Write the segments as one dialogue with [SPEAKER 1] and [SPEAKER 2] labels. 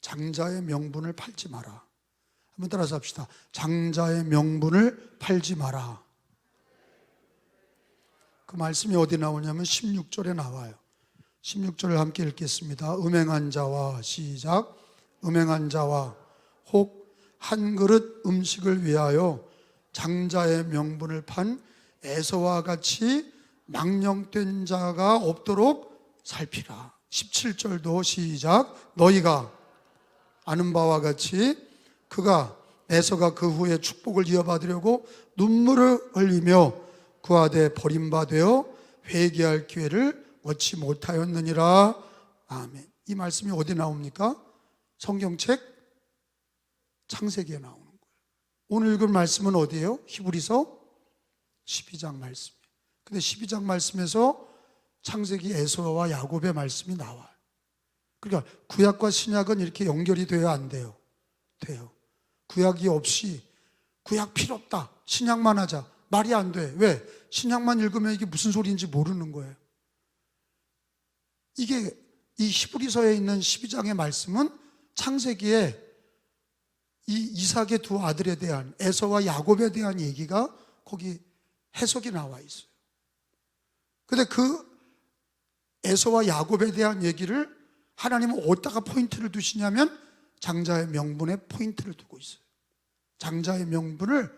[SPEAKER 1] 장자의 명분을 팔지 마라. 한번 따라서 합시다. 장자의 명분을 팔지 마라. 그 말씀이 어디 나오냐면 16절에 나와요. 16절을 함께 읽겠습니다. 음행한 자와, 시작. 음행한 자와 혹 한 그릇 음식을 위하여 장자의 명분을 판 에서와 같이 망령된 자가 없도록 살피라. 17절도 시작. 너희가 아는 바와 같이 그가 에서가 그 후에 축복을 이어받으려고 눈물을 흘리며 그아대 버림받아 회개할 기회를 얻지 못하였느니라. 아멘. 이 말씀이 어디 나옵니까? 성경책 창세기에 나오는 거예요. 오늘 읽은 말씀은 어디예요? 히브리서 12장 말씀이에요. 근데 12장 말씀에서 창세기 에서와 야곱의 말씀이 나와요. 그러니까 구약과 신약은 이렇게 연결이 돼야 안 돼요? 돼요. 구약이 없이 구약 필요 없다, 신약만 하자, 말이 안 돼. 왜? 신약만 읽으면 이게 무슨 소리인지 모르는 거예요. 이게 이 히브리서에 있는 12장의 말씀은 창세기에 이 이삭의 두 아들에 대한, 에서와 야곱에 대한 얘기가 거기 해석이 나와 있어요. 근데 그 에서와 야곱에 대한 얘기를 하나님은 어디다가 포인트를 두시냐면 장자의 명분에 포인트를 두고 있어요. 장자의 명분을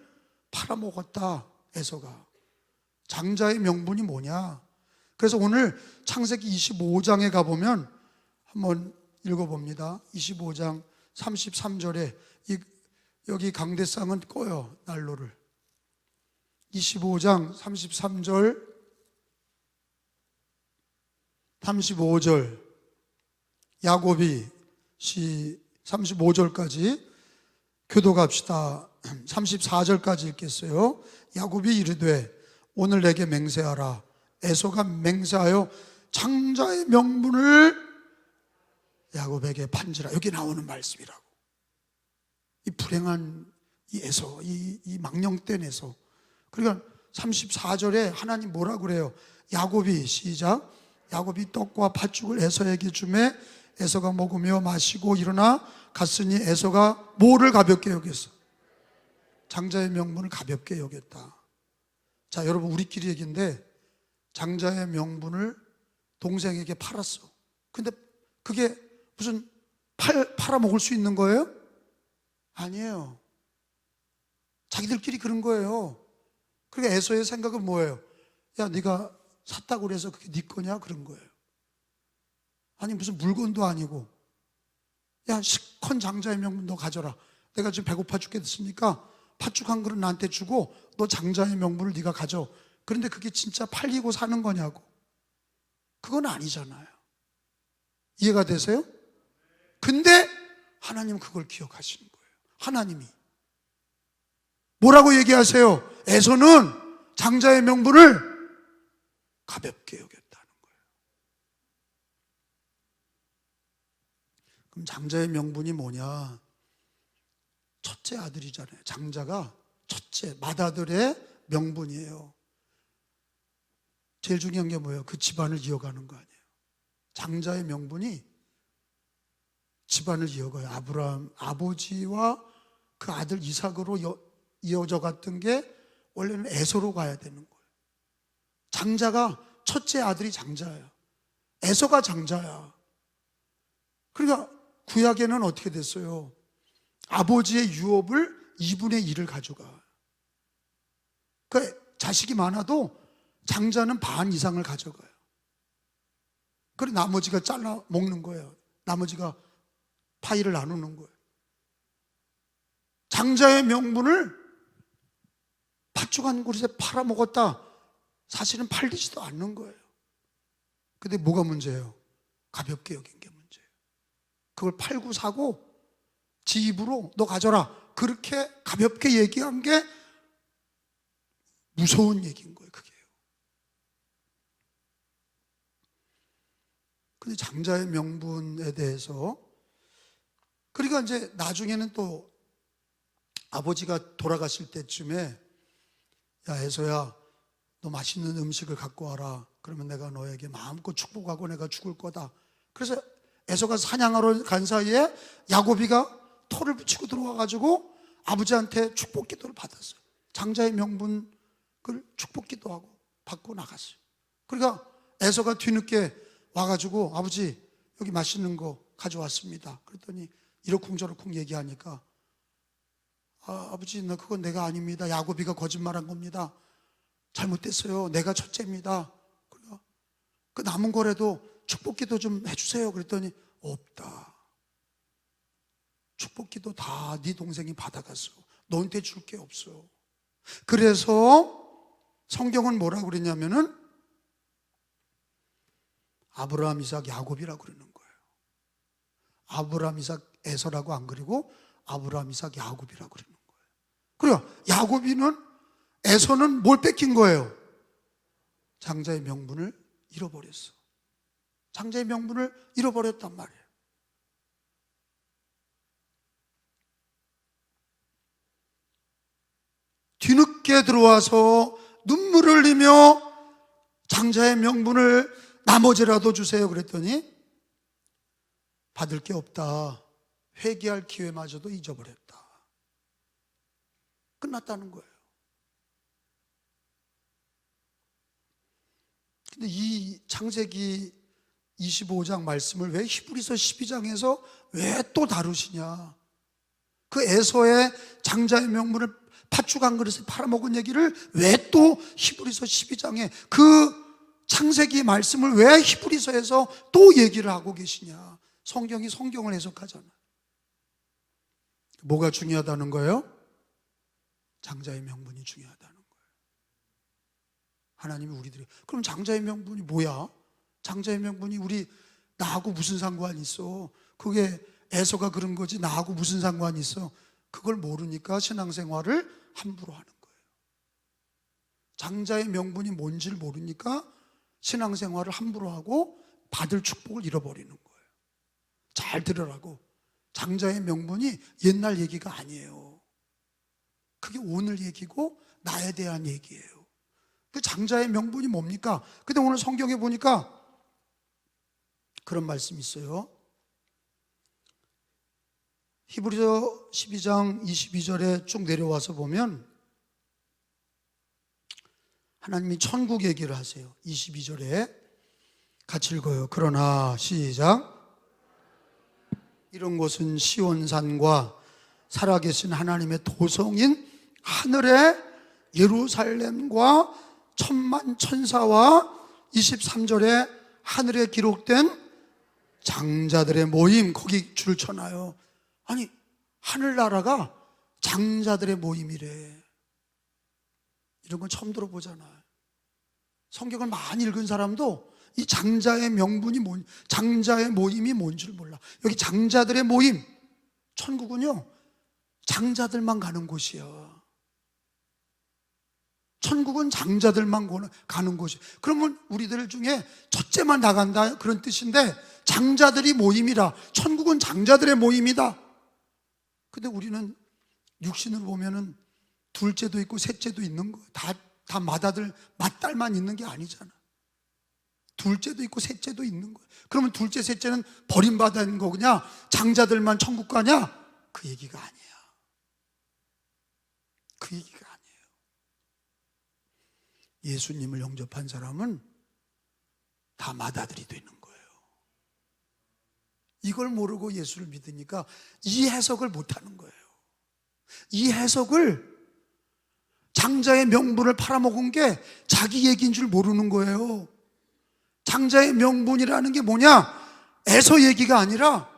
[SPEAKER 1] 팔아먹었다, 에서가. 장자의 명분이 뭐냐? 그래서 오늘 창세기 25장에 가보면 한번 읽어봅니다. 25장 33절에 여기 강대상은 꺼요, 난로를. 25장 33절 35절 야곱이 35절까지 교독합시다. 34절까지 읽겠어요. 야곱이 이르되 오늘 내게 맹세하라. 에서가 맹세하여 장자의 명분을 야곱에게 판지라. 여기 나오는 말씀이라고. 이 불행한 이 에서, 이 망령된 에서. 그러니까 34절에 하나님 뭐라 그래요? 야곱이, 시작. 야곱이 떡과 팥죽을 에서에게 주매 에서가 먹으며 마시고 일어나 갔으니 에서가 뭐를 가볍게 여겼어? 장자의 명분을 가볍게 여겼다. 자, 여러분, 우리끼리 얘기인데 장자의 명분을 동생에게 팔았어. 근데 그게 무슨 팔아먹을 수 있는 거예요? 아니에요. 자기들끼리 그런 거예요. 그러니까 에서의 생각은 뭐예요? 야, 네가 샀다고 그래서 그게 네 거냐? 그런 거예요. 아니, 무슨 물건도 아니고, 야, 시컨 장자의 명분 너 가져라. 내가 지금 배고파 죽겠으니까 팥죽 한 그릇 나한테 주고 너 장자의 명분을 네가 가져. 그런데 그게 진짜 팔리고 사는 거냐고. 그건 아니잖아요. 이해가 되세요? 근데 하나님은 그걸 기억하시는 거예요. 하나님이 뭐라고 얘기하세요? 에서는 장자의 명분을 가볍게 여겼다는 거예요. 그럼 장자의 명분이 뭐냐? 첫째 아들이잖아요. 장자가 첫째, 맏아들의 명분이에요. 제일 중요한 게 뭐예요? 그 집안을 이어가는 거 아니에요. 장자의 명분이 집안을 이어가요. 아브라함 아버지와 그 아들 이삭으로 이어져 갔던 게 원래는 에서로 가야 되는 거예요. 장자가, 첫째 아들이 장자예요. 에서가 장자야. 그러니까 구약에는 어떻게 됐어요? 아버지의 유업을 2분의 1을 가져가. 그러니까 자식이 많아도 장자는 반 이상을 가져가요. 그리고 나머지가 잘라 먹는 거예요. 나머지가 파이를 나누는 거예요. 장자의 명분을 팥죽 한 그릇에 팔아먹었다. 사실은 팔리지도 않는 거예요. 근데 뭐가 문제예요? 가볍게 여긴 게 문제예요. 그걸 팔고 사고 지 입으로 너 가져라, 그렇게 가볍게 얘기한 게 무서운 얘기인 거예요. 그게요. 근데 장자의 명분에 대해서, 그러니까 이제 나중에는 또 아버지가 돌아가실 때쯤에 야, 에서야, 너 맛있는 음식을 갖고 와라. 그러면 내가 너에게 마음껏 축복하고 내가 죽을 거다. 그래서 에서가 사냥하러 간 사이에 야곱이가 토를 붙이고 들어와가지고 아버지한테 축복 기도를 받았어요. 장자의 명분을 축복 기도하고 받고 나갔어요. 그러니까 에서가 뒤늦게 와가지고 아버지 여기 맛있는 거 가져왔습니다. 그랬더니 이러쿵저러쿵 얘기하니까 아버지 그건 내가 아닙니다. 야곱이가 거짓말한 겁니다. 잘못됐어요. 내가 첫째입니다. 그러니까 그 남은 거라도 축복기도 좀 해주세요. 그랬더니 없다. 축복기도 다 네 동생이 받아갔어. 너한테 줄 게 없어. 그래서 성경은 뭐라고 그랬냐면은 아브라함, 이삭, 야곱이라고 그러는 거예요. 아브라함, 이삭, 에서라고 안 그리고 아브라함, 이삭, 야곱이라고 그러는 거예요. 그래요. 야곱이는 에서는 뭘 뺏긴 거예요? 장자의 명분을 잃어버렸어. 장자의 명분을 잃어버렸단 말이에요. 뒤늦게 들어와서 눈물을 흘리며 장자의 명분을 나머지라도 주세요 그랬더니 받을 게 없다. 회개할 기회마저도 잊어버렸다. 끝났다는 거예요. 근데 이 창세기 25장 말씀을 왜 히브리서 12장에서 왜 또 다루시냐? 그 에서의 장자의 명분을 팥죽 한 그릇에 팔아먹은 얘기를 왜 또 히브리서 12장에 그 창세기 말씀을 왜 히브리서에서 또 얘기를 하고 계시냐? 성경이 성경을 해석하잖아. 뭐가 중요하다는 거예요? 장자의 명분이 중요하다는 거예요. 하나님이 우리들이 그럼 장자의 명분이 뭐야? 장자의 명분이 나하고 무슨 상관이 있어? 그게 에서가 그런 거지 나하고 무슨 상관이 있어? 그걸 모르니까 신앙생활을 함부로 하는 거예요. 장자의 명분이 뭔지를 모르니까 신앙생활을 함부로 하고 받을 축복을 잃어버리는 거예요. 잘 들으라고. 장자의 명분이 옛날 얘기가 아니에요. 그게 오늘 얘기고 나에 대한 얘기예요. 그 장자의 명분이 뭡니까? 근데 오늘 성경에 보니까 그런 말씀이 있어요. 히브리서 12장 22절에 쭉 내려와서 보면 하나님이 천국 얘기를 하세요. 22절에 같이 읽어요. 그러나 시작. 이런 곳은 시온산과 살아계신 하나님의 도성인 하늘의 예루살렘과 천만 천사와 23절에 하늘에 기록된 장자들의 모임, 거기 줄 쳐놔요. 아니, 하늘나라가 장자들의 모임이래. 이런 건 처음 들어보잖아요. 성경을 많이 읽은 사람도 이 장자의 명분이 장자의 모임이 뭔지를 몰라. 여기 장자들의 모임, 천국은요 장자들만 가는 곳이야. 천국은 장자들만 가는 곳이야. 그러면 우리들 중에 첫째만 나간다 그런 뜻인데 장자들이 모임이라 천국은 장자들의 모임이다. 근데 우리는 육신으로 보면은 둘째도 있고 셋째도 있는 거. 다 맏딸만 있는 게 아니잖아. 둘째도 있고 셋째도 있는 거야. 그러면 둘째, 셋째는 버림받은 거냐? 장자들만 천국 가냐? 그 얘기가 아니야. 그 얘기가 아니에요. 예수님을 영접한 사람은 다 맏아들이 되는 거예요. 이걸 모르고 예수를 믿으니까 이 해석을 못하는 거예요. 이 해석을 장자의 명분을 팔아먹은 게 자기 얘기인 줄 모르는 거예요. 장자의 명분이라는 게 뭐냐? 에서 얘기가 아니라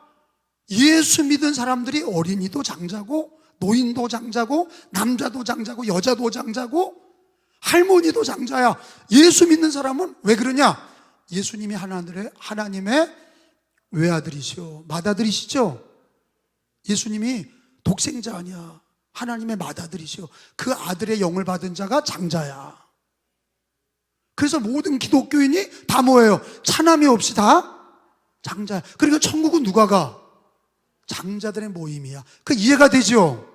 [SPEAKER 1] 예수 믿은 사람들이 어린이도 장자고 노인도 장자고 남자도 장자고 여자도 장자고 할머니도 장자야. 예수 믿는 사람은 왜 그러냐? 예수님이 하나님의 외아들이시오. 맏아들이시죠? 예수님이 독생자 아니야. 하나님의 맏아들이시오. 그 아들의 영을 받은 자가 장자야. 그래서 모든 기독교인이 다 뭐예요? 차남이 없이 다 장자야. 그러니까 천국은 누가 가? 장자들의 모임이야. 그 이해가 되죠?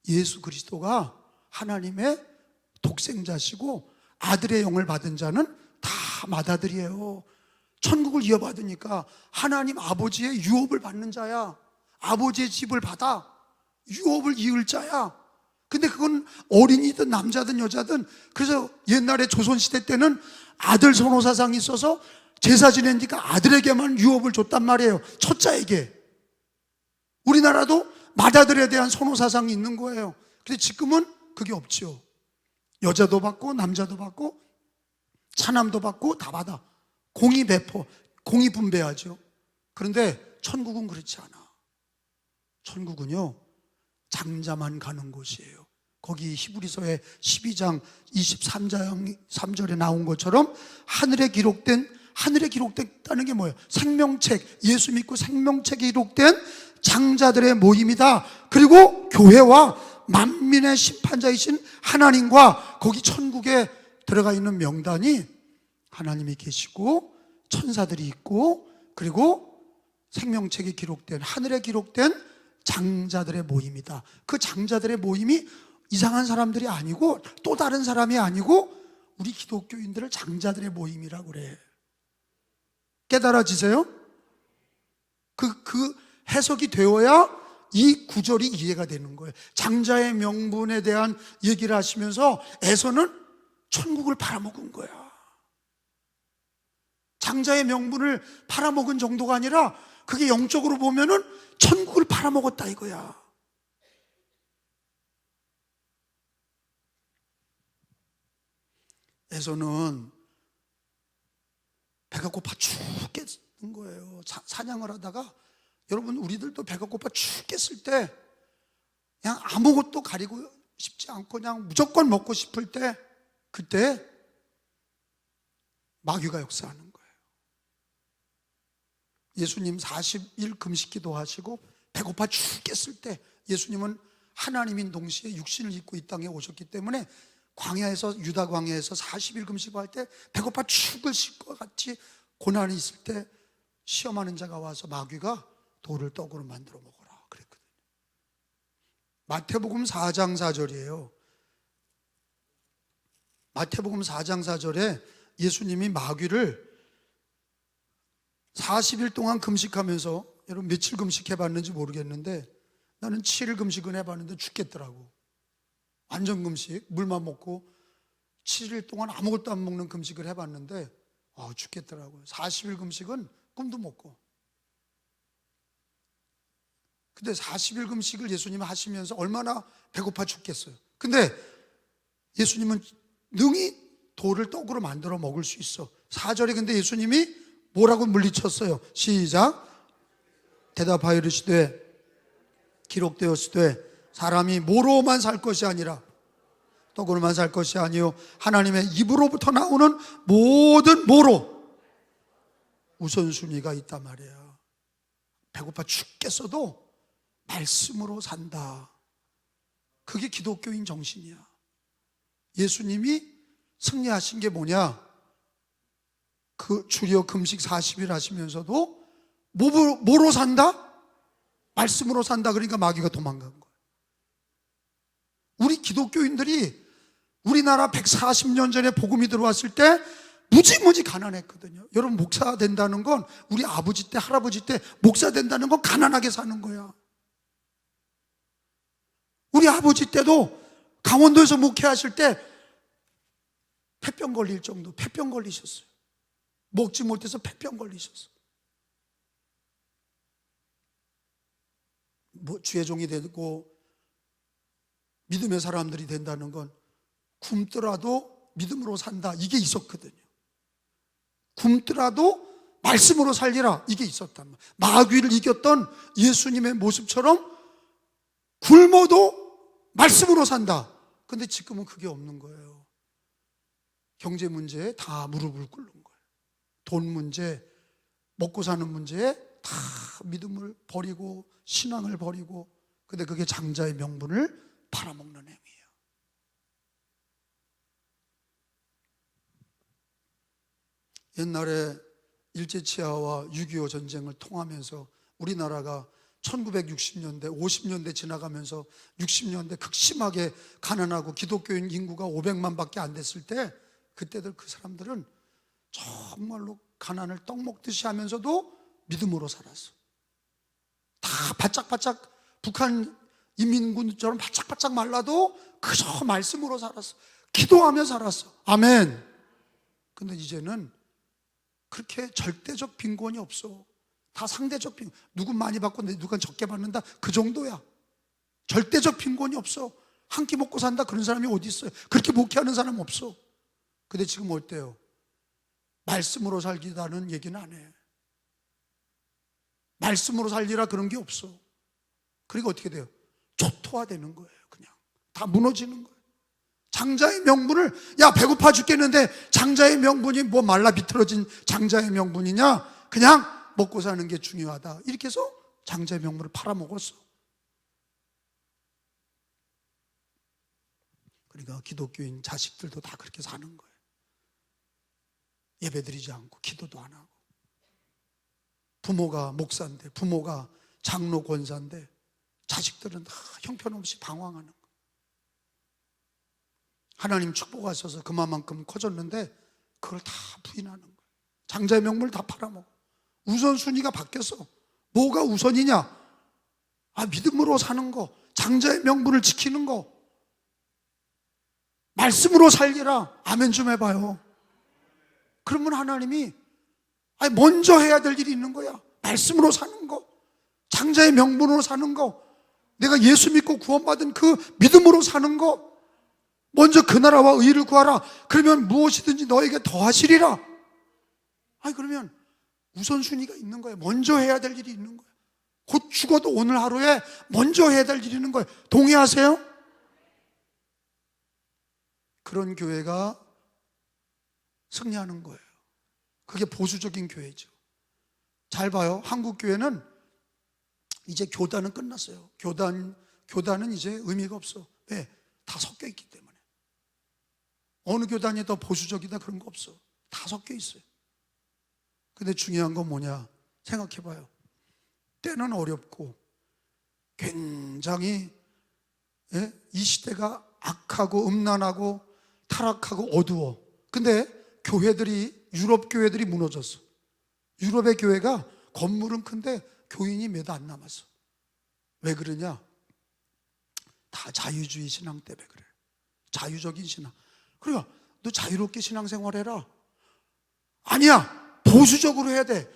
[SPEAKER 1] 예수 그리스도가 하나님의 독생자시고 아들의 영을 받은 자는 다 맏아들이에요. 천국을 이어받으니까 하나님 아버지의 유업을 받는 자야. 아버지의 집을 받아 유업을 이을 자야. 근데 그건 어린이든 남자든 여자든. 그래서 옛날에 조선시대 때는 아들 선호사상이 있어서 제사 지내니까 아들에게만 유업을 줬단 말이에요. 첫자에게. 우리나라도 맏아들에 대한 선호사상이 있는 거예요. 근데 지금은 그게 없죠. 여자도 받고 남자도 받고 차남도 받고 다 받아. 공의 배포, 공의 분배하죠. 그런데 천국은 그렇지 않아. 천국은요, 장자만 가는 곳이에요. 거기 히브리서의 12장 23절에 나온 것처럼 하늘에 기록됐다는 게 뭐예요? 생명책, 예수 믿고 생명책에 기록된 장자들의 모임이다. 그리고 교회와 만민의 심판자이신 하나님과 거기 천국에 들어가 있는 명단이 하나님이 계시고 천사들이 있고 그리고 생명책에 기록된, 하늘에 기록된 장자들의 모임이다. 그 장자들의 모임이 이상한 사람들이 아니고 또 다른 사람이 아니고 우리 기독교인들을 장자들의 모임이라고 그래. 깨달아지세요? 그 해석이 되어야 이 구절이 이해가 되는 거예요. 장자의 명분에 대한 얘기를 하시면서 에서는 천국을 팔아먹은 거야. 장자의 명분을 팔아먹은 정도가 아니라 그게 영적으로 보면은 천국을 팔아먹었다 이거야. 에서는 배가 고파 죽겠는 거예요. 사냥을 하다가, 여러분 우리들도 배가 고파 죽겠을 때 그냥 아무것도 가리고 싶지 않고 그냥 무조건 먹고 싶을 때, 그때 마귀가 역사하는 거예요. 예수님 40일 금식기도 하시고 배고파 죽겠을 때, 예수님은 하나님인 동시에 육신을 입고 이 땅에 오셨기 때문에 광야에서, 유다 광야에서 40일 금식할 때 배고파 죽을 것 같이 고난이 있을 때 시험하는 자가 와서 마귀가 돌을 떡으로 만들어 먹어라 그랬거든요. 마태복음 4장 4절이에요. 마태복음 4장 4절에 예수님이 마귀를 40일 동안 금식하면서, 여러분 며칠 금식해봤는지 모르겠는데 나는 7일 금식은 해봤는데 죽겠더라고. 완전 금식, 물만 먹고 7일 동안 아무것도 안 먹는 금식을 해봤는데 죽겠더라고요. 40일 금식은 꿈도 못 꿔. 근데 40일 금식을 예수님이 하시면서 얼마나 배고파 죽겠어요. 근데 예수님은 능히 돌을 떡으로 만들어 먹을 수 있어. 4절에 근데 예수님이 뭐라고 물리쳤어요? 시작. 대답하여 이르시되 기록되었으되 사람이 모로만 살 것이 아니라 떡으로만 살 것이 아니요 하나님의 입으로부터 나오는 모든 모로 우선순위가 있단 말이에요. 배고파 죽겠어도 말씀으로 산다. 그게 기독교인 정신이야. 예수님이 승리하신 게 뭐냐? 그 주여 금식 40일 하시면서도 뭐로 산다? 말씀으로 산다. 그러니까 마귀가 도망간 거예요. 우리 기독교인들이 우리나라 140년 전에 복음이 들어왔을 때 무지무지 가난했거든요. 여러분 목사 된다는 건, 우리 아버지 때 할아버지 때 목사 된다는 건 가난하게 사는 거야. 우리 아버지 때도 강원도에서 목회하실 때 폐병 걸릴 정도, 폐병 걸리셨어요. 먹지 못해서 폐병 걸리셨어요. 주의 종이 되고 믿음의 사람들이 된다는 건 굶더라도 믿음으로 산다, 이게 있었거든요. 굶더라도 말씀으로 살리라, 이게 있었단 말이에요. 마귀를 이겼던 예수님의 모습처럼 굶어도 말씀으로 산다. 근데 지금은 그게 없는 거예요. 경제 문제에 다 무릎을 꿇는 거예요. 돈 문제, 먹고 사는 문제에 다 믿음을 버리고 신앙을 버리고, 근데 그게 장자의 명분을 팔아먹는 행위예요. 옛날에 일제치하와 6.25 전쟁을 통하면서 우리나라가 1960년대, 50년대 지나가면서 60년대 극심하게 가난하고 기독교인 인구가 500만 밖에 안 됐을 때, 그때들 그 사람들은 정말로 가난을 떡 먹듯이 하면서도 믿음으로 살았어. 다 바짝바짝 북한 인민군처럼 바짝바짝 말라도 그저 말씀으로 살았어. 기도하며 살았어. 아멘. 근데 이제는 그렇게 절대적 빈곤이 없어. 다 상대적 빈곤. 누군 많이 받고 누군 적게 받는다, 그 정도야. 절대적 빈곤이 없어. 한 끼 먹고 산다 그런 사람이 어디 있어요? 그렇게 목회하는 사람 없어. 근데 지금 어때요? 말씀으로 살기라는 얘기는 안 해. 말씀으로 살리라 그런 게 없어. 그리고 어떻게 돼요? 초토화되는 거예요. 그냥 다 무너지는 거예요. 장자의 명분을, 야 배고파 죽겠는데 장자의 명분이 뭐 말라 비틀어진 장자의 명분이냐? 그냥 먹고 사는 게 중요하다, 이렇게 해서 장자의 명분을 팔아먹었어. 그러니까 기독교인 자식들도 다 그렇게 사는 거예요. 예배드리지 않고 기도도 안 하고, 부모가 목사인데, 부모가 장로 권사인데 자식들은 다 형편없이 방황하는 거예요. 하나님 축복하셔서 그만큼 커졌는데 그걸 다 부인하는 거예요. 장자의 명분을 다 팔아먹어. 우선순위가 바뀌었어. 뭐가 우선이냐? 믿음으로 사는 거, 장자의 명분을 지키는 거, 말씀으로 살리라. 아멘 좀 해봐요. 그러면 하나님이 먼저 해야 될 일이 있는 거야. 말씀으로 사는 거, 장자의 명분으로 사는 거, 내가 예수 믿고 구원받은 그 믿음으로 사는 거, 먼저 그 나라와 의를 구하라. 그러면 무엇이든지 너에게 더하시리라. 그러면 우선순위가 있는 거예요. 먼저 해야 될 일이 있는 거예요. 곧 죽어도 오늘 하루에 먼저 해야 될 일이 있는 거예요. 동의하세요? 그런 교회가 승리하는 거예요. 그게 보수적인 교회죠. 잘 봐요. 한국 교회는 이제 교단은 끝났어요. 교단은 이제 의미가 없어. 왜? 다 섞여 있기 때문에. 어느 교단이 더 보수적이다 그런 거 없어. 다 섞여 있어요. 근데 중요한 건 뭐냐? 생각해 봐요. 때는 어렵고 굉장히 이 시대가 악하고 음란하고 타락하고 어두워. 근데 교회들이, 유럽 교회들이 무너졌어. 유럽의 교회가 건물은 큰데 교인이 몇 안 남았어. 왜 그러냐? 다 자유주의 신앙 때문에 그래. 자유적인 신앙. 그러니까 너 자유롭게 신앙생활해라. 아니야, 보수적으로 해야 돼.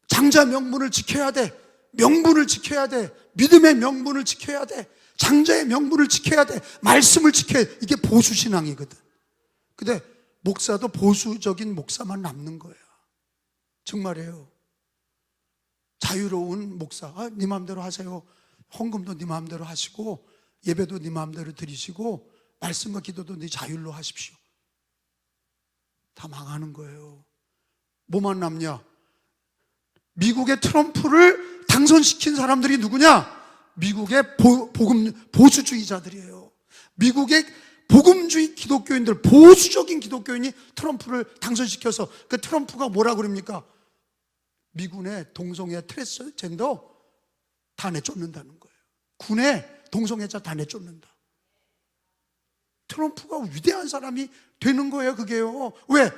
[SPEAKER 1] 장자 명분을 지켜야 돼. 명분을 지켜야 돼. 믿음의 명분을 지켜야 돼. 장자의 명분을 지켜야 돼. 말씀을 지켜야 돼. 이게 보수신앙이거든. 근데 목사도 보수적인 목사만 남는 거야. 정말이에요. 자유로운 목사, 네 마음대로 하세요. 헌금도 네 마음대로 하시고, 예배도 네 마음대로 드리시고, 말씀과 기도도 네 자율로 하십시오. 다 망하는 거예요. 뭐만 남냐? 미국의 트럼프를 당선시킨 사람들이 누구냐? 미국의 보수주의자들이에요. 미국의 복음주의 기독교인들, 보수적인 기독교인이 트럼프를 당선시켜서, 그 트럼프가 뭐라 그럽니까? 미군의 동성애 트랜스젠더 다 내쫓는다는 거예요. 군의 동성애자 다 내쫓는다. 트럼프가 위대한 사람이 되는 거예요. 그게요. 왜?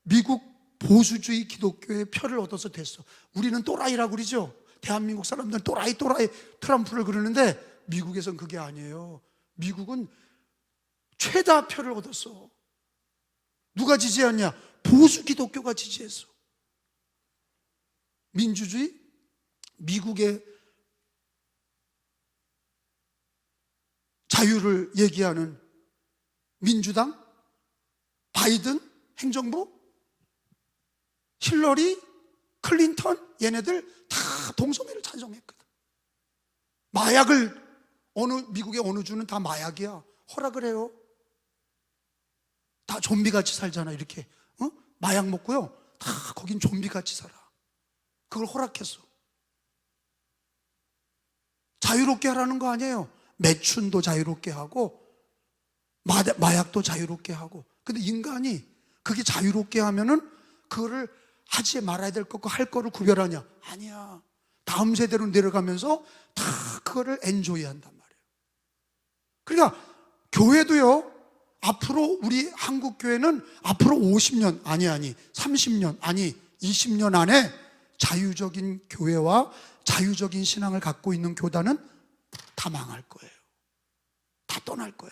[SPEAKER 1] 미국 보수주의 기독교의 표를 얻어서 됐어. 우리는 또라이라고 그러죠. 대한민국 사람들은 또라이 트럼프를 그러는데 미국에선 그게 아니에요. 미국은 최다 표를 얻었어. 누가 지지했냐? 보수 기독교가 지지했어. 민주주의, 미국의 자유를 얘기하는 민주당, 바이든 행정부, 힐러리, 클린턴, 얘네들 다 동성애를 찬성했거든. 마약을 미국의 어느 주는 다 마약이야. 허락을 해요. 다 좀비같이 살잖아. 이렇게 마약 먹고요, 다 거긴 좀비같이 살아. 그걸 허락했어. 자유롭게 하라는 거 아니에요. 매춘도 자유롭게 하고 마약도 자유롭게 하고. 근데 인간이 그게 자유롭게 하면은 그거를 하지 말아야 될 것과 할 거를 구별하냐? 아니야. 다음 세대로 내려가면서 다 그거를 엔조이 한단 말이에요. 그러니까 교회도요, 앞으로 우리 한국교회는 앞으로 50년, 아니 30년, 아니 20년 안에 자유적인 교회와 자유적인 신앙을 갖고 있는 교단은 다 망할 거예요. 다 떠날 거야.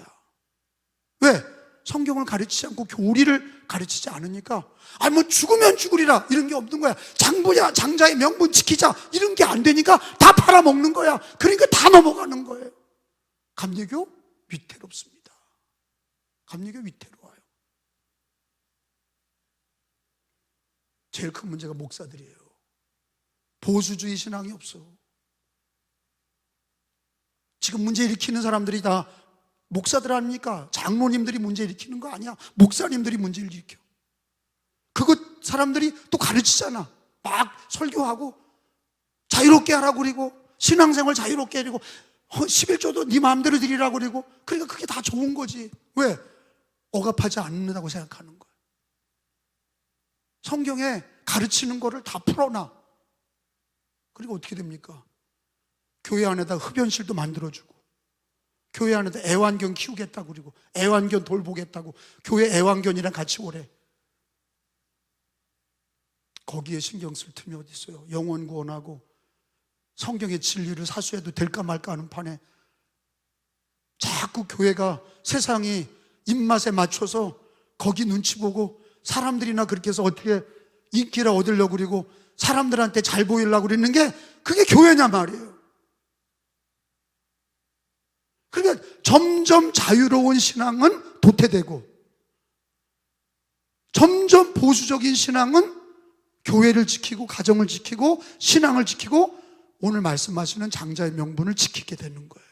[SPEAKER 1] 왜? 성경을 가르치지 않고 교리를 가르치지 않으니까, 뭐 죽으면 죽으리라 이런 게 없는 거야. 장부야, 장자의 명분 지키자 이런 게 안 되니까 다 팔아먹는 거야. 그러니까 다 넘어가는 거예요. 감리교 위태롭습니다. 감리교 위태로워요. 제일 큰 문제가 목사들이에요. 보수주의 신앙이 없어. 지금 문제 일으키는 사람들이 다 목사들 아닙니까? 장로님들이 문제 일으키는 거 아니야. 목사님들이 문제를 일으켜. 그거 사람들이 또 가르치잖아. 막 설교하고 자유롭게 하라고 그러고 신앙생활 자유롭게 하고 11조도 네 마음대로 드리라고 그러고. 그러니까 그게 다 좋은 거지. 왜? 억압하지 않는다고 생각하는 거야. 성경에 가르치는 거를 다 풀어놔. 그리고 어떻게 됩니까? 교회 안에다 흡연실도 만들어주고, 교회 안에다 애완견 키우겠다고 그러고, 애완견 돌보겠다고, 교회 애완견이랑 같이 오래. 거기에 신경 쓸 틈이 어디 있어요? 영혼 구원하고 성경의 진리를 사수해도 될까 말까 하는 판에 자꾸 교회가 세상이 입맛에 맞춰서 거기 눈치 보고, 사람들이나 그렇게 해서 어떻게 인기를 얻으려고 그러고 사람들한테 잘 보이려고 그러는 게 그게 교회냐 말이에요. 그러니까 점점 자유로운 신앙은 도태되고, 점점 보수적인 신앙은 교회를 지키고 가정을 지키고 신앙을 지키고 오늘 말씀하시는 장자의 명분을 지키게 되는 거예요.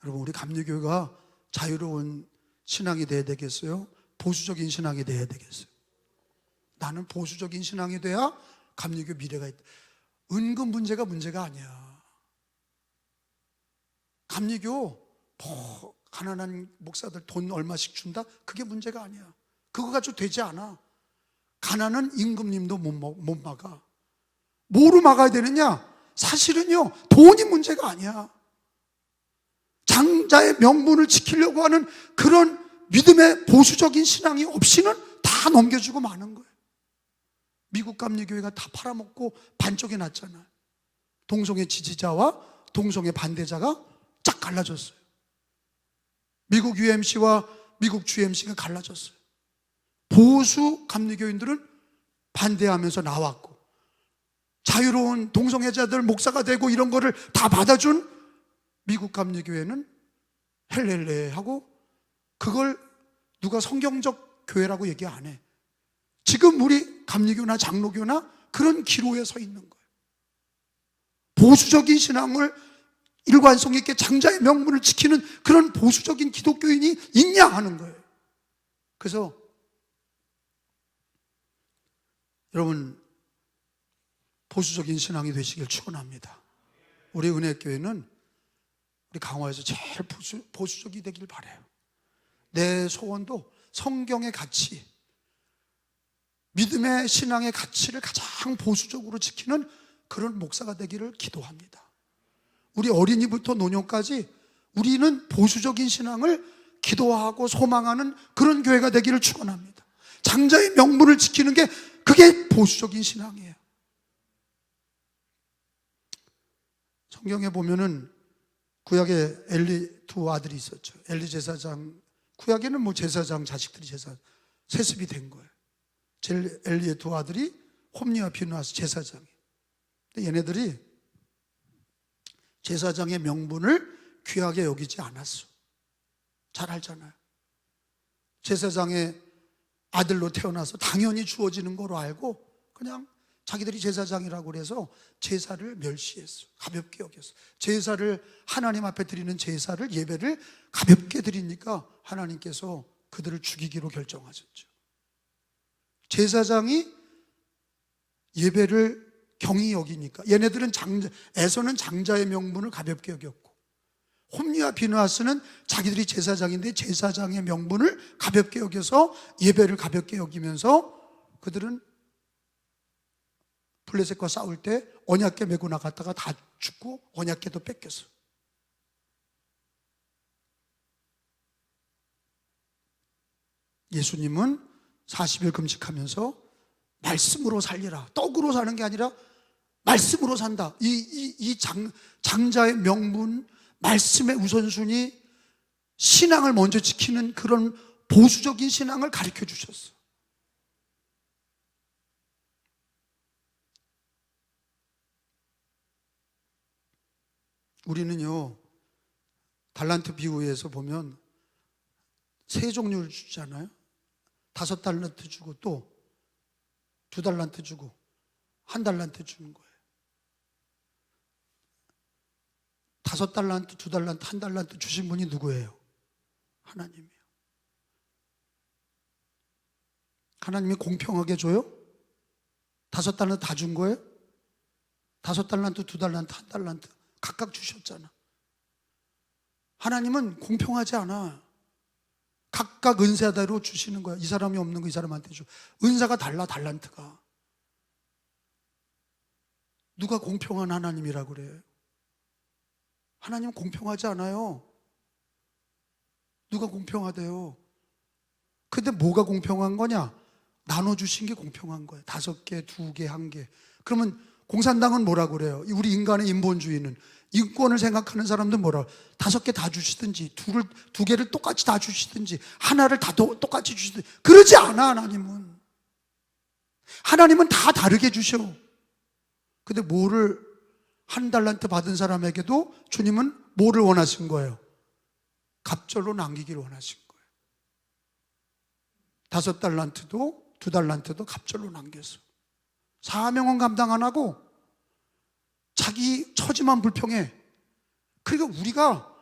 [SPEAKER 1] 여러분, 우리 감리교회가 자유로운 신앙이 돼야 되겠어요? 보수적인 신앙이 돼야 되겠어요? 나는 보수적인 신앙이 돼야 감리교 미래가 있다. 은근 문제가 아니야. 감리교 가난한 목사들 돈 얼마씩 준다? 그게 문제가 아니야. 그거 가지고 되지 않아. 가난은 임금님도 못 막아. 뭐로 막아야 되느냐? 사실은요, 돈이 문제가 아니야. 장자의 명분을 지키려고 하는 그런 믿음의 보수적인 신앙이 없이는 다 넘겨주고 마는 거예요. 미국 감리교회가 다 팔아먹고 반쪽이 났잖아요. 동성애 지지자와 동성애 반대자가 쫙 갈라졌어요. 미국 UMC와 미국 GMC가 갈라졌어요. 보수 감리교인들은 반대하면서 나왔고, 자유로운 동성애자들 목사가 되고 이런 거를 다 받아준 미국 감리교회는 헬렐레 하고, 그걸 누가 성경적 교회라고 얘기 안 해. 지금 우리 감리교나 장로교나 그런 기로에 서 있는 거예요. 보수적인 신앙을 일관성 있게 장자의 명분을 지키는 그런 보수적인 기독교인이 있냐 하는 거예요. 그래서 여러분, 보수적인 신앙이 되시길 축원합니다. 우리 은혜교회는 우리 강화에서 제일 보수적이 되길 바라요. 내 소원도 성경의 가치, 믿음의 신앙의 가치를 가장 보수적으로 지키는 그런 목사가 되기를 기도합니다. 우리 어린이부터 노년까지 우리는 보수적인 신앙을 기도하고 소망하는 그런 교회가 되기를 축원합니다. 장자의 명분을 지키는 게 그게 보수적인 신앙이에요. 성경에 보면은 구약에 엘리 두 아들이 있었죠. 엘리 제사장, 구약에는 뭐 제사장 자식들이 세습이 된 거예요. 엘리의 두 아들이 홈리와 비누아스 제사장이. 근데 얘네들이 제사장의 명분을 귀하게 여기지 않았어. 잘 알잖아요. 제사장의 아들로 태어나서 당연히 주어지는 거로 알고 그냥 자기들이 제사장이라고 그래서 제사를 멸시했어. 가볍게 여겼어. 제사를, 하나님 앞에 드리는 제사를, 예배를 가볍게 드리니까 하나님께서 그들을 죽이기로 결정하셨죠. 제사장이 예배를 경히 여기니까, 얘네들은 에서는 장자의 명분을 가볍게 여겼고, 홈리와 비누아스는 자기들이 제사장인데 제사장의 명분을 가볍게 여겨서 예배를 가볍게 여기면서 그들은 블레셋과 싸울 때 언약궤 메고 나갔다가 다 죽고 언약궤도 뺏겼어. 예수님은 40일 금식하면서 말씀으로 살리라. 떡으로 사는 게 아니라 말씀으로 산다. 이 장자의 명분, 말씀의 우선순위, 신앙을 먼저 지키는 그런 보수적인 신앙을 가르쳐 주셨어. 우리는요, 달란트 비유에서 보면 세 종류를 주잖아요. 5달란트 주고 또 2달란트 주고 1달란트 주는 거예요. 5달란트, 2달란트, 1달란트 주신 분이 누구예요? 하나님이에요. 하나님이 공평하게 줘요? 5달란트 다 준 거예요? 5달란트, 2달란트, 1달란트 각각 주셨잖아. 하나님은 공평하지 않아. 각각 은사대로 주시는 거야. 이 사람이 없는 거 이 사람한테 줘. 은사가 달라, 달란트가. 누가 공평한 하나님이라고 그래요? 하나님은 공평하지 않아요. 누가 공평하대요? 근데 뭐가 공평한 거냐? 나눠주신 게 공평한 거예요. 5개, 2개, 1개. 그러면 공산당은 뭐라고 그래요? 우리 인간의 인본주의는, 인권을 생각하는 사람들은 뭐라 그래요? 5개 다 주시든지 2개를 똑같이 다 주시든지 하나를 다 똑같이 주시든지. 그러지 않아. 하나님은 다 다르게 주셔. 근데 뭐를 1달란트 받은 사람에게도 주님은 뭐를 원하신 거예요? 갑절로 남기기를 원하신 거예요. 5달란트도 2달란트도 갑절로 남겼어. 사명은 감당 안 하고 자기 처지만 불평해. 그러니까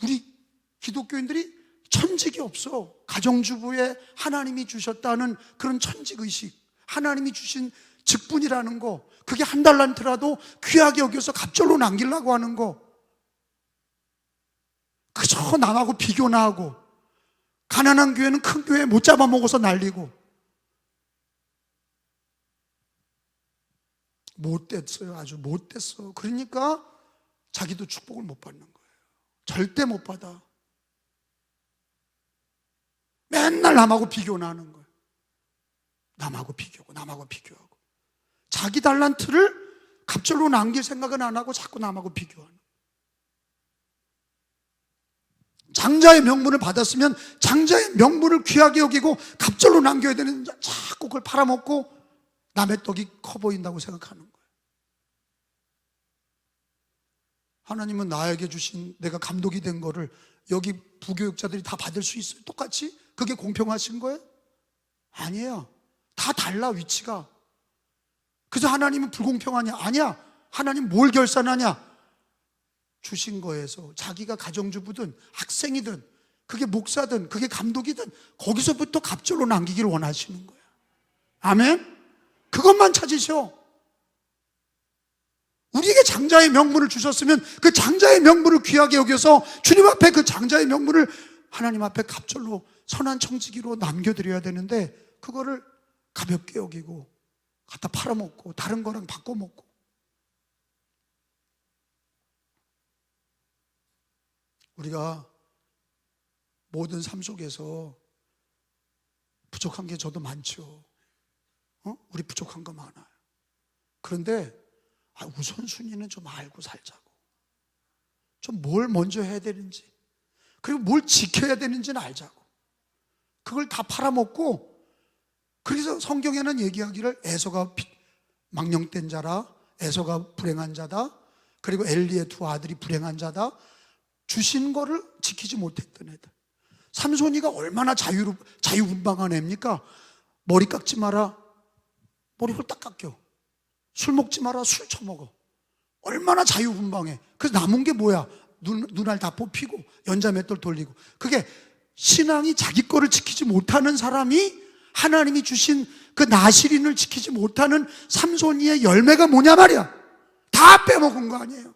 [SPEAKER 1] 우리 기독교인들이 천직이 없어. 가정주부에 하나님이 주셨다는 그런 천직의식, 하나님이 주신 직분이라는 거, 그게 1달란트라도 귀하게 여겨서 갑절로 남기려고 하는 거, 그저 남하고 비교나 하고, 가난한 교회는 큰 교회 못 잡아먹어서 난리고. 못됐어요. 아주 못됐어. 그러니까 자기도 축복을 못 받는 거예요. 절대 못 받아. 맨날 남하고 비교나 하는 거예요. 남하고 비교하고. 자기 달란트를 갑절로 남길 생각은 안 하고 자꾸 남하고 비교하는 거예요. 장자의 명분을 받았으면 장자의 명분을 귀하게 여기고 갑절로 남겨야 되는데 자꾸 그걸 팔아먹고 남의 떡이 커 보인다고 생각하는 거예요. 하나님은 나에게 주신, 내가 감독이 된 거를 여기 부교육자들이 다 받을 수 있어요? 똑같이? 그게 공평하신 거예요? 아니에요. 다 달라, 위치가. 그래서 하나님은 불공평하냐? 아니야. 하나님 뭘 결산하냐? 주신 거에서 자기가 가정주부든 학생이든 그게 목사든 그게 감독이든 거기서부터 갑절로 남기기를 원하시는 거예요. 아멘? 그것만 찾으셔. 우리에게 장자의 명분을 주셨으면 그 장자의 명분을 귀하게 여겨서 주님 앞에 그 장자의 명분을 하나님 앞에 갑절로 선한 청지기로 남겨드려야 되는데, 그거를 가볍게 여기고 갖다 팔아먹고 다른 거랑 바꿔먹고. 우리가 모든 삶 속에서 부족한 게 저도 많죠. 우리 부족한 거 많아요. 그런데 우선순위는 좀 알고 살자고. 좀 뭘 먼저 해야 되는지, 그리고 뭘 지켜야 되는지는 알자고. 그걸 다 팔아먹고. 그래서 성경에는 얘기하기를 에서가 망령된 자라, 에서가 불행한 자다, 그리고 엘리의 2 아들이 불행한 자다. 주신 거를 지키지 못했던 애들. 삼손이가 얼마나 자유분방한 애입니까? 머리 깎지 마라, 머리 홀딱 깎여. 술 먹지 마라, 술 처먹어. 얼마나 자유분방해. 그래서 남은 게 뭐야? 눈알 다 뽑히고 연자맷돌 돌리고. 그게 신앙이 자기 거를 지키지 못하는 사람이 하나님이 주신 그 나시린을 지키지 못하는 삼손이의 열매가 뭐냐 말이야. 다 빼먹은 거 아니에요.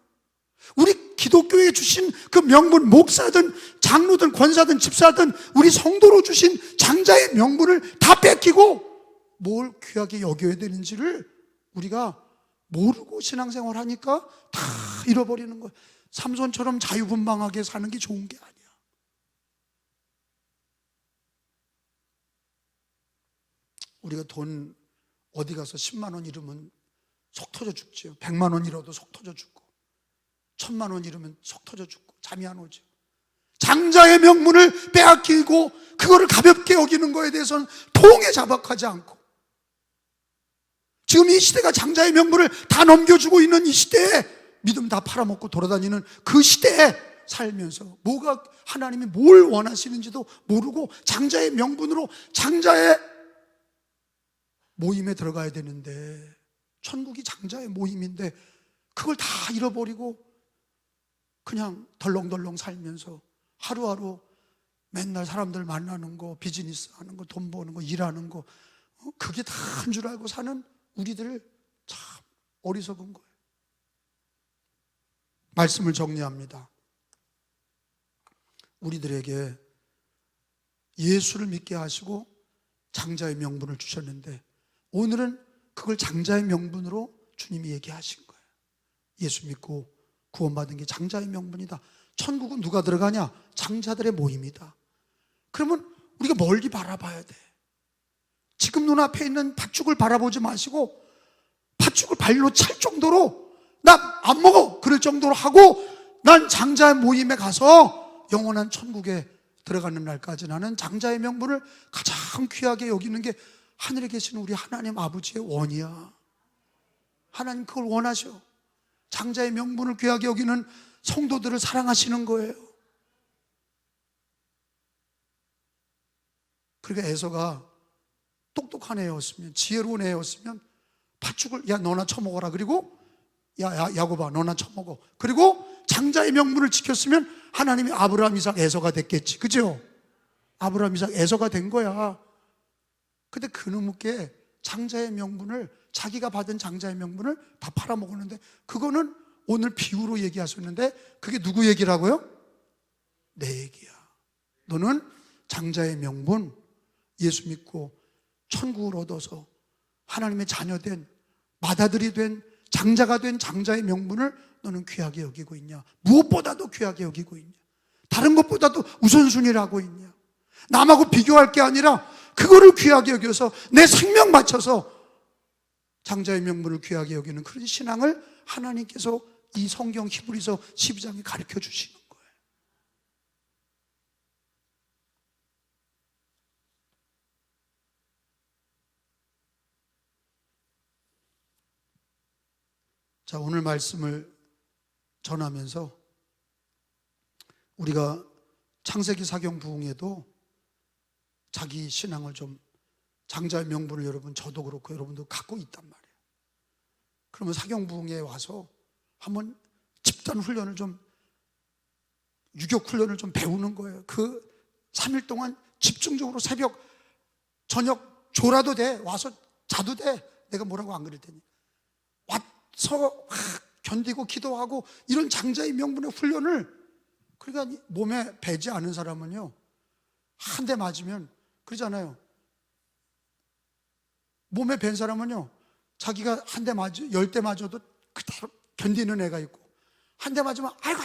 [SPEAKER 1] 우리 기독교에 주신 그 명분, 목사든 장로든 권사든 집사든 우리 성도로 주신 장자의 명분을 다 뺏기고 뭘 귀하게 여겨야 되는지를 우리가 모르고 신앙생활 하니까 다 잃어버리는 거예요. 삼손처럼 자유분방하게 사는 게 좋은 게 아니야. 우리가 돈 어디 가서 10만 원 잃으면 속 터져 죽지요. 100만 원 잃어도 속 터져 죽고, 1000만 원 잃으면 속 터져 죽고 잠이 안 오죠. 장자의 명분을 빼앗기고 그거를 가볍게 여기는 거에 대해서는 통에 자박하지 않고, 지금 이 시대가 장자의 명분을 다 넘겨주고 있는 이 시대에 믿음 다 팔아먹고 돌아다니는 그 시대에 살면서 뭐가 하나님이 뭘 원하시는지도 모르고 장자의 명분으로 장자의 모임에 들어가야 되는데, 천국이 장자의 모임인데 그걸 다 잃어버리고 그냥 덜렁덜렁 살면서 하루하루 맨날 사람들 만나는 거, 비즈니스 하는 거, 돈 버는 거, 일하는 거, 그게 다인 줄 알고 사는 우리들 참 어리석은 거예요. 말씀을 정리합니다. 우리들에게 예수를 믿게 하시고 장자의 명분을 주셨는데, 오늘은 그걸 장자의 명분으로 주님이 얘기하신 거예요. 예수 믿고 구원받은 게 장자의 명분이다. 천국은 누가 들어가냐? 장자들의 모임이다. 그러면 우리가 멀리 바라봐야 돼. 지금 눈앞에 있는 팥죽을 바라보지 마시고 팥죽을 발로 찰 정도로 나 안 먹어! 그럴 정도로 하고 난 장자의 모임에 가서 영원한 천국에 들어가는 날까지 나는 장자의 명분을 가장 귀하게 여기는 게 하늘에 계시는 우리 하나님 아버지의 원이야. 하나님 그걸 원하셔. 장자의 명분을 귀하게 여기는 성도들을 사랑하시는 거예요. 그러니까 에서가 똑똑한 애였으면, 지혜로운 애였으면 팥죽을 야 너나 처먹어라. 그리고 야고봐 너나 처먹어. 그리고 장자의 명분을 지켰으면 하나님이 아브라함, 이삭, 에서가 됐겠지. 그죠? 아브라함, 이삭, 에서가 된 거야. 근데 그놈께 장자의 명분을, 자기가 받은 장자의 명분을 다 팔아먹었는데, 그거는 오늘 비유로 얘기하셨는데 그게 누구 얘기라고요? 내 얘기야. 너는 장자의 명분, 예수 믿고 천국을 얻어서 하나님의 자녀된, 맏아들이 된, 장자가 된 장자의 명분을 너는 귀하게 여기고 있냐? 무엇보다도 귀하게 여기고 있냐? 다른 것보다도 우선순위를 고 있냐? 남하고 비교할 게 아니라 그거를 귀하게 여겨서 내 생명 바쳐서 장자의 명분을 귀하게 여기는 그런 신앙을 하나님께서 이 성경 히브리서 12장에 가르쳐 주시는 거예요. 자, 오늘 말씀을 전하면서 우리가 창세기 사경 부흥에도 자기 신앙을 좀, 장자의 명분을 여러분, 저도 그렇고 여러분도 갖고 있단 말이에요. 그러면 사경 부흥에 와서 한번 집단 훈련을 좀, 유격 훈련을 좀 배우는 거예요. 그 3일 동안 집중적으로 새벽, 저녁 졸아도 돼. 와서 자도 돼. 내가 뭐라고 안 그럴 테니. 와서 견디고 기도하고 이런 장자의 명분의 훈련을, 그러니까 몸에 배지 않은 사람은요, 한 대 맞으면 그러잖아요. 몸에 밴 사람은요, 자기가 한 대 맞아, 10대 맞아도 그대로 견디는 애가 있고, 한 대 맞으면 아이고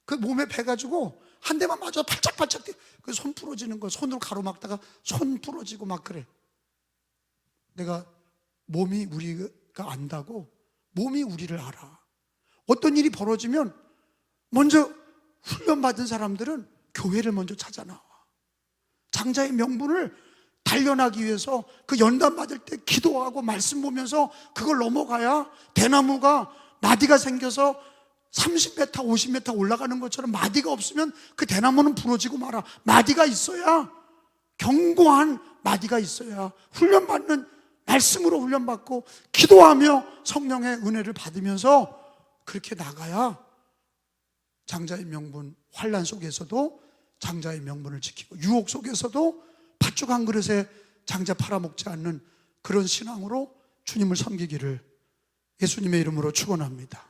[SPEAKER 1] 그 몸에 배가지고 한 대만 맞아도 팔짝팔짝 그 손 부러지는 거, 손으로 가로막다가 손 부러지고 막 그래. 내가 몸이 우리가 안다고, 몸이 우리를 알아. 어떤 일이 벌어지면 먼저 훈련받은 사람들은 교회를 먼저 찾아 나와. 장자의 명분을 단련하기 위해서 그 연단 받을 때 기도하고 말씀 보면서 그걸 넘어가야 대나무가 마디가 생겨서 30m, 50m 올라가는 것처럼 마디가 없으면 그 대나무는 부러지고 말아. 마디가 있어야, 견고한 마디가 있어야, 훈련받는, 말씀으로 훈련받고 기도하며 성령의 은혜를 받으면서 그렇게 나가야 장자의 명분, 환난 속에서도 장자의 명분을 지키고, 유혹 속에서도 팥죽 한 그릇에 장자 팔아먹지 않는 그런 신앙으로 주님을 섬기기를 예수님의 이름으로 축원합니다.